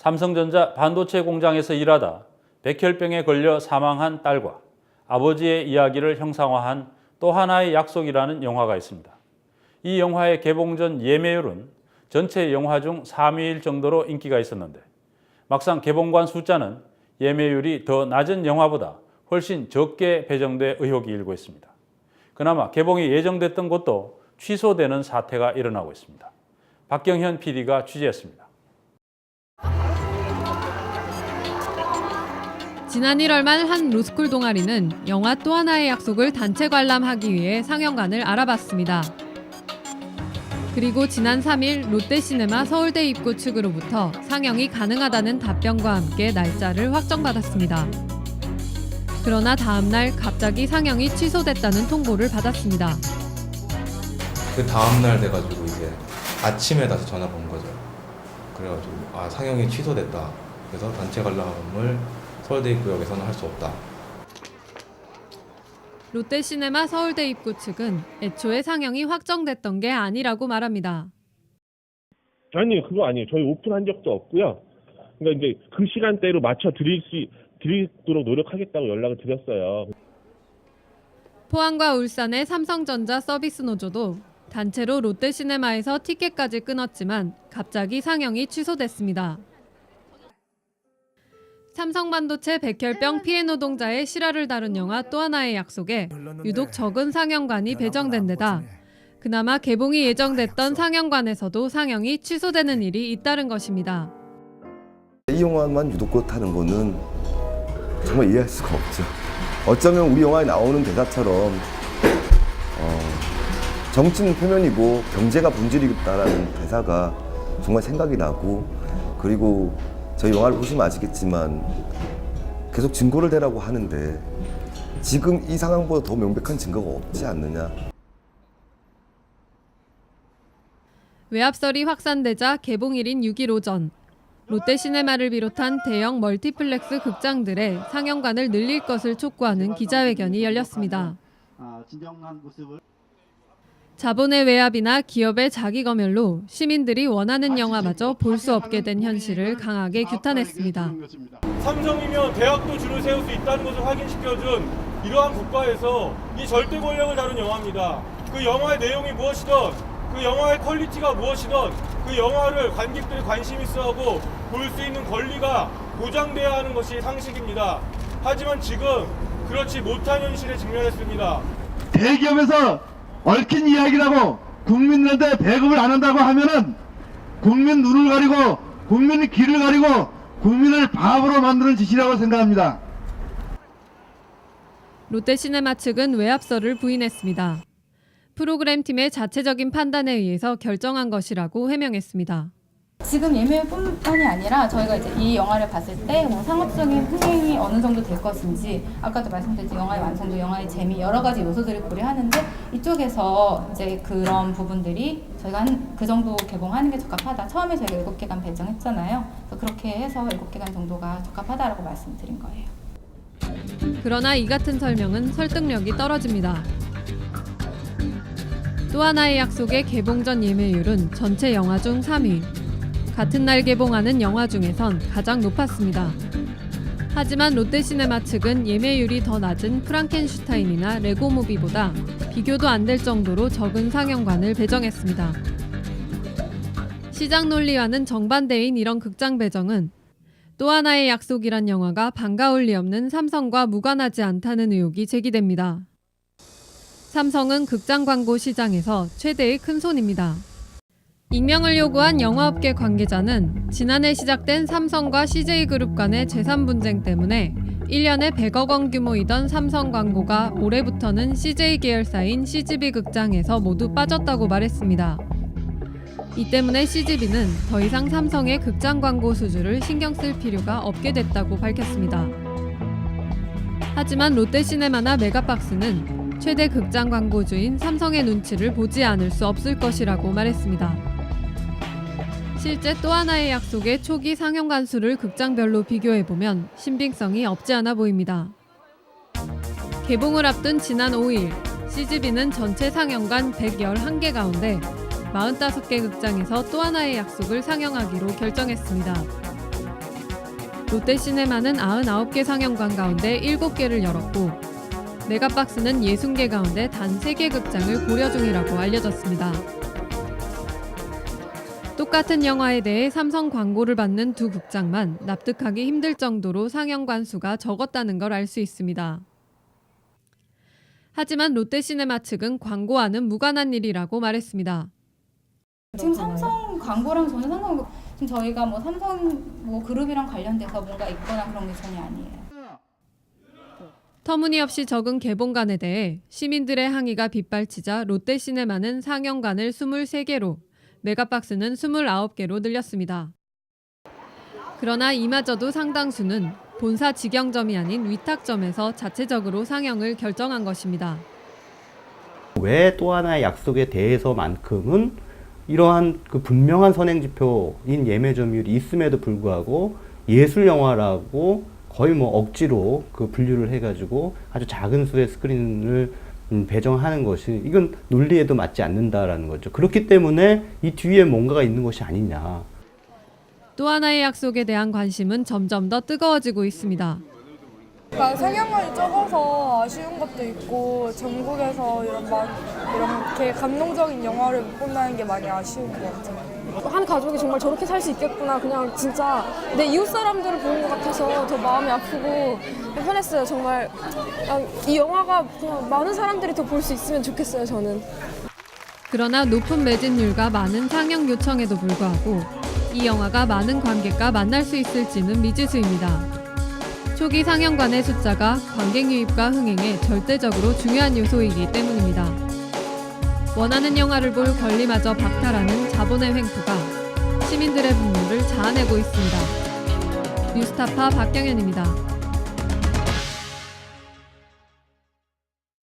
삼성전자 반도체 공장에서 일하다 백혈병에 걸려 사망한 딸과 아버지의 이야기를 형상화한 또 하나의 약속이라는 영화가 있습니다. 이 영화의 개봉 전 예매율은 전체 영화 중 3위일 정도로 인기가 있었는데 막상 개봉관 숫자는 예매율이 더 낮은 영화보다 훨씬 적게 배정돼 의혹이 일고 있습니다. 그나마 개봉이 예정됐던 곳도 취소되는 사태가 일어나고 있습니다. 박경현 PD가 취재했습니다. 지난 1월 말 한 로스쿨 동아리는 영화 또 하나의 약속을 단체 관람하기 위해 상영관을 알아봤습니다. 그리고 지난 3일 롯데시네마 서울대 입구 측으로부터 상영이 가능하다는 답변과 함께 날짜를 확정받았습니다. 그러나 다음 날 갑자기 상영이 취소됐다는 통보를 받았습니다. 그 다음 날 돼가지고 이제 아침에 다시 전화가 온 거죠. 그래가지고 상영이 취소됐다. 그래서 단체 관람을 서울대 입구역에서는 할 수 없다. 롯데시네마 서울대 입구 측은 애초에 상영이 확정됐던 게 아니라고 말합니다. 아니요, 그거 아니에요. 저희 오픈한 적도 없고요. 그러니까 이제 그 시간대로 맞춰 드리도록 노력하겠다고 연락을 드렸어요. 포항과 울산의 삼성전자 서비스 노조도 단체로 롯데시네마에서 티켓까지 끊었지만 갑자기 상영이 취소됐습니다. 삼성반도체 백혈병 피해 노동자의 실화를 다룬 영화 또 하나의 약속에 유독 적은 상영관이 배정된 데다 그나마 개봉이 예정됐던 상영관에서도 상영이 취소되는 일이 잇따른 것입니다. 이 영화만 유독 그렇다는 거는 정말 이해할 수가 없죠. 어쩌면 우리 영화에 나오는 대사처럼 정치는 표면이고 경제가 본질이다라는 대사가 정말 생각이 나고, 그리고 저희 영화를 보시면 아시겠지만 계속 증거를 대라고 하는데 지금 이 상황보다 더 명백한 증거가 없지 않느냐. 외압설이 확산되자 개봉일인 6일 오전 롯데시네마를 비롯한 대형 멀티플렉스 극장들의 상영관을 늘릴 것을 촉구하는 기자회견이 열렸습니다. 자본의 외압이나 기업의 자기검열로 시민들이 원하는 영화마저 볼 수 없게 된 현실을 강하게 규탄했습니다. 삼성이면 대학도 줄을 세울 수 있다는 것을 확인시켜준 이러한 국가에서 이 절대 권력을 다룬 영화입니다. 그 영화의 내용이 무엇이든, 그 영화의 퀄리티가 무엇이든 그 영화를 관객들이 관심 있어하고 볼 수 있는 권리가 보장돼야 하는 것이 상식입니다. 하지만 지금 그렇지 못한 현실에 직면했습니다. 대기업에서 얽힌 이야기라고 국민들한테 배급을 안 한다고 하면은 국민 눈을 가리고 국민의 귀를 가리고 국민을 바보로 만드는 짓이라고 생각합니다. 롯데시네마 측은 외압설을 부인했습니다. 프로그램팀의 자체적인 판단에 의해서 결정한 것이라고 해명했습니다. 지금 예매뿐만이 아니라 저희가 이제 이 영화를 봤을 때 뭐 상업적인 흥행이 어느 정도 될 것인지, 아까도 말씀드렸듯이 영화의 완성도, 영화의 재미, 여러 가지 요소들을 고려하는데 이쪽에서 이제 그런 부분들이 저희가 한 그 정도 개봉하는 게 적합하다. 처음에 저희가 7개간 배정했잖아요. 그래서 그렇게 해서 7개간 정도가 적합하다라고 말씀드린 거예요. 그러나 이 같은 설명은 설득력이 떨어집니다. 또 하나의 약속의 개봉 전 예매율은 전체 영화 중 3위. 같은 날 개봉하는 영화 중에선 가장 높았습니다. 하지만 롯데시네마 측은 예매율이 더 낮은 프랑켄슈타인이나 레고무비보다 비교도 안 될 정도로 적은 상영관을 배정했습니다. 시장 논리와는 정반대인 이런 극장 배정은 또 하나의 약속이란 영화가 반가울 리 없는 삼성과 무관하지 않다는 의혹이 제기됩니다. 삼성은 극장 광고 시장에서 최대의 큰손입니다. 익명을 요구한 영화업계 관계자는 지난해 시작된 삼성과 CJ그룹 간의 재산 분쟁 때문에 1년에 100억 원 규모이던 삼성 광고가 올해부터는 CJ 계열사인 CGV 극장에서 모두 빠졌다고 말했습니다. 이 때문에 CGV는 더 이상 삼성의 극장 광고 수주를 신경 쓸 필요가 없게 됐다고 밝혔습니다. 하지만 롯데시네마나 메가박스는 최대 극장 광고주인 삼성의 눈치를 보지 않을 수 없을 것이라고 말했습니다. 실제 또 하나의 약속의 초기 상영관 수를 극장별로 비교해보면 신빙성이 없지 않아 보입니다. 개봉을 앞둔 지난 5일, CGV는 전체 상영관 111개 가운데 45개 극장에서 또 하나의 약속을 상영하기로 결정했습니다. 롯데시네마는 99개 상영관 가운데 7개를 열었고 메가박스는 60개 가운데 단 3개 극장을 고려 중이라고 알려졌습니다. 똑같은 영화에 대해 삼성 광고를 받는 두 극장만 납득하기 힘들 정도로 상영관 수가 적었다는 걸 알 수 있습니다. 하지만 롯데시네마 측은 광고와는 무관한 일이라고 말했습니다. 지금 삼성 광고랑 전혀 상관없고 지금 저희가 뭐 삼성 뭐 그룹이랑 관련돼서 뭔가 있거나 그런 게 전혀 아니에요. 터무니없이 적은 개봉관에 대해 시민들의 항의가 빗발치자 롯데시네마는 상영관을 23개로 메가박스는 29개로 늘렸습니다. 그러나 이마저도 상당수는 본사 직영점이 아닌 위탁점에서 자체적으로 상영을 결정한 것입니다. 왜 또 하나의 약속에 대해서만큼은 이러한 그 분명한 선행지표인 예매 점유율이 있음에도 불구하고 예술 영화라고 거의 뭐 억지로 그 분류를 해가지고 아주 작은 수의 스크린을 배정하는 것이 이건 논리에도 맞지 않는다라는 거죠. 그렇기 때문에 이 뒤에 뭔가가 있는 것이 아니냐. 또 하나의 약속에 대한 관심은 점점 더 뜨거워지고 있습니다. 그러니까 상영관이 적어서 아쉬운 것도 있고 전국에서 이렇게 감동적인 영화를 못 본다는 게 많이 아쉬운 것 같아요. 한 가족이 정말 저렇게 살 수 있겠구나. 그냥 진짜 내 이웃 사람들을 보는 것 같아서 더 마음이 아프고 편했어요. 정말 이 영화가 그냥 많은 사람들이 더 볼 수 있으면 좋겠어요. 저는. 그러나 높은 매진율과 많은 상영 요청에도 불구하고 이 영화가 많은 관객과 만날 수 있을지는 미지수입니다. 초기 상영관의 숫자가 관객 유입과 흥행에 절대적으로 중요한 요소이기 때문입니다. 원하는 영화를 볼 권리마저 박탈하는 자본의 횡포가 시민들의 분노를 자아내고 있습니다. 뉴스타파 박경현입니다.